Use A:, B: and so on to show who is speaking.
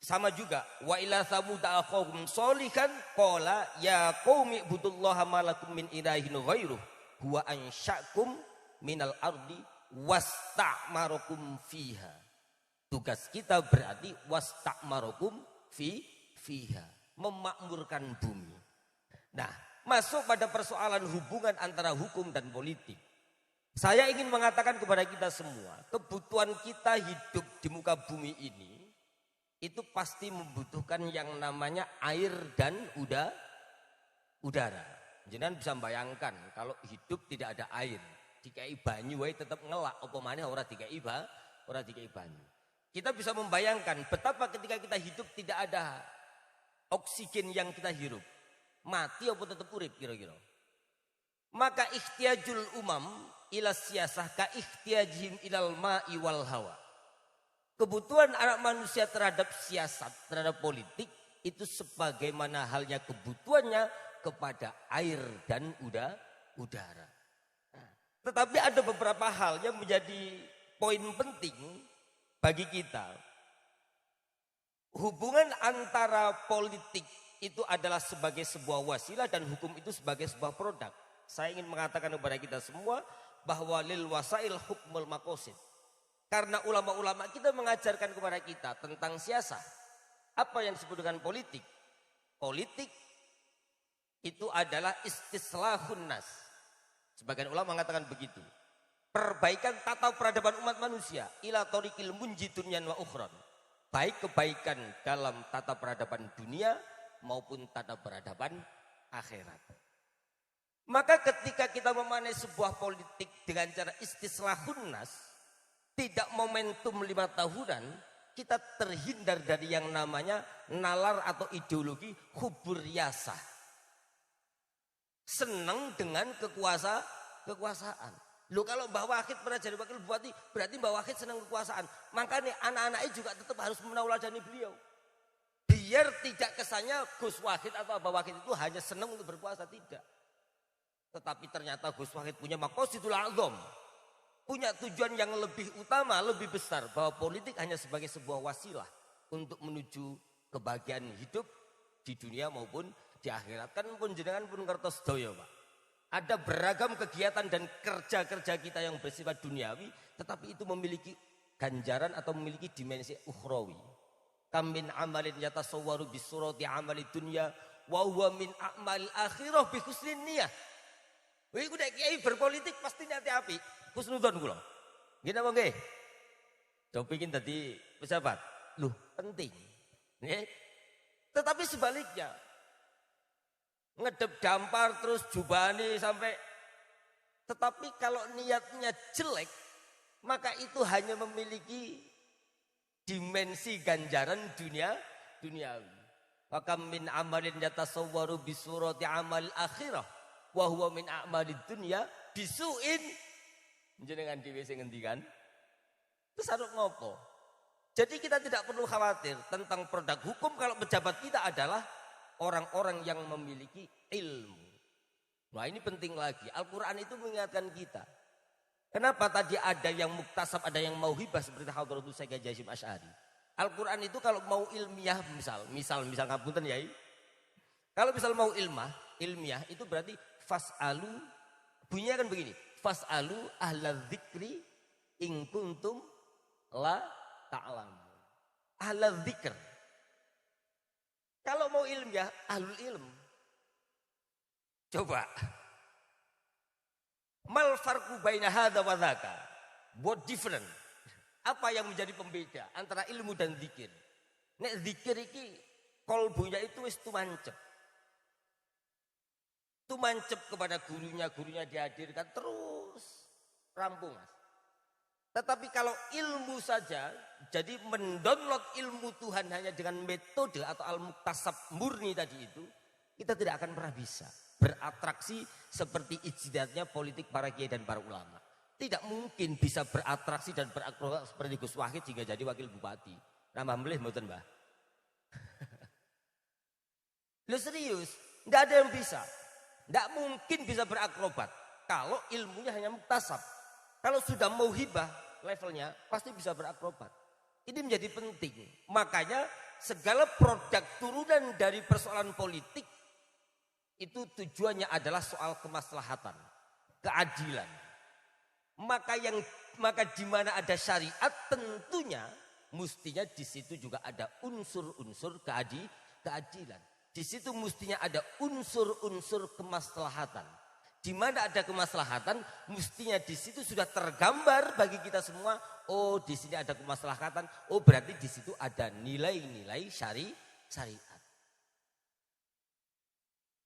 A: Sama juga wa ila thamud akhahum sholihan qala ya qaumi ibudullaha malakum min ilahin ghairuh huwa ansya'kum minal ardi wasta'marakum fiha. Tugas kita berarti wasta'marakum fiha, memakmurkan bumi. Nah, masuk pada persoalan hubungan antara hukum dan politik. Saya ingin mengatakan kepada kita semua, kebutuhan kita hidup di muka bumi ini itu pasti membutuhkan yang namanya air dan udara. Jangan bisa bayangkan kalau hidup tidak ada air, dikai banyu wae tetap ngelak apa maneh ora dikai banyu. Kita bisa membayangkan betapa ketika kita hidup tidak ada oksigen yang kita hirup. Mati apa tetap urip kira-kira. Maka ikhtiyajul umam ila siyasah ka ikhtiyajihim ilal ma'i wal hawa. Kebutuhan anak manusia terhadap siasat, terhadap politik itu sebagaimana halnya kebutuhannya kepada air dan udara. Nah, tetapi ada beberapa hal yang menjadi poin penting bagi kita. Hubungan antara politik itu adalah sebagai sebuah wasilah dan hukum itu sebagai sebuah produk. Saya ingin mengatakan kepada kita semua bahwa lil wasail hukmul maqasid. Karena ulama-ulama kita mengajarkan kepada kita tentang siasah. Apa yang disebut dengan politik? Politik itu adalah istislahun nas. Sebagian ulama mengatakan begitu. Perbaikan tata peradaban umat manusia. Ila tariqil munji dunyan wa ukhran. Baik kebaikan dalam tata peradaban dunia maupun tata peradaban akhirat. Maka ketika kita memanai sebuah politik dengan cara istislahun nas, tidak momentum 5 tahunan, kita terhindar dari yang namanya nalar atau ideologi hubur yasah. Senang dengan kekuasaan. Loh, kalau Mbah Wahid pernah jadi wakil bupati, berarti Mbah Wahid senang kekuasaan. Makanya anak-anaknya juga tetap harus menauladani beliau. Biar tidak kesannya Gus Wahid atau Mbah Wahid itu hanya senang untuk berkuasa, tidak. Tetapi ternyata Gus Wahid punya maqasidul a'zam. Punya tujuan yang lebih utama, lebih besar. Bahwa politik hanya sebagai sebuah wasilah untuk menuju kebahagiaan hidup di dunia maupun di akhirat. Kan pun jenengan pun ngertos sedaya, Pak. Ada beragam kegiatan dan kerja-kerja kita yang bersifat duniawi, tetapi itu memiliki ganjaran atau memiliki dimensi ukhrawi. Kam min amalin yatasawwaru bisurati amali dunya wa huwa min a'mal akhirah bi husnin niyah. Wih, udah kiai berpolitik pasti niate api. Husnudon kula. Nggih napa nggih? Coba bikin tadi pejabat. Loh, penting. Nggih. Tetapi sebaliknya. Ngedep dampar terus jubani sampai. Tetapi kalau niatnya jelek, maka itu hanya memiliki dimensi ganjaran duniawi. Wa kam min amalin yatasawwaru bi surati amal akhirah wa huwa min a'malid dunya bisuin. Jenengan dhewe sing ngendikan. Terus harus ngopo? Jadi kita tidak perlu khawatir tentang produk hukum kalau pejabat kita adalah orang-orang yang memiliki ilmu. Nah, ini penting lagi. Al-Quran itu mengingatkan kita. Kenapa tadi ada yang muktasab, ada yang mauhibah seperti Hadratus Syekh Hasyim Asy'ari. Al-Quran itu kalau mau ilmiah misal ngapunten yai. Kalau misal mau ilmiah itu berarti fas'alu, bunyinya kan begini. Fas'alu ahla dzikri in kuntum la ta'lamun. Ahla dzikr. Kalau mau ilmiah, ahlul ilm. Coba. Mal farqu baina hadza wa dzaka? What different? Apa yang menjadi pembeda antara ilmu dan zikir? Nek zikir iki kolbunya itu wis tumancep. Tumancep kepada gurunya dihadirkan terus rampung, Mas. Tetapi kalau ilmu saja, jadi mendownload ilmu Tuhan hanya dengan metode atau al-muktasab murni tadi itu, kita tidak akan pernah bisa beratraksi seperti ijtihadnya politik para kiai dan para ulama. Tidak mungkin bisa beratraksi dan berakrobat seperti Gus Wahid hingga jadi wakil bupati. Nambah melih mboten, Mbah? Lu serius? Tidak ada yang bisa. Tidak mungkin bisa berakrobat kalau ilmunya hanya muktasab. Kalau sudah mauhibah levelnya pasti bisa berakrobat. Ini menjadi penting. Makanya segala produk turunan dari persoalan politik itu tujuannya adalah soal kemaslahatan, keadilan. Maka di mana ada syariat tentunya mestinya di situ juga ada unsur-unsur keadilan. Di situ mestinya ada unsur-unsur kemaslahatan. Di mana ada kemaslahatan, mestinya di situ sudah tergambar bagi kita semua. Oh, di sini ada kemaslahatan. Oh, berarti di situ ada nilai-nilai syariat.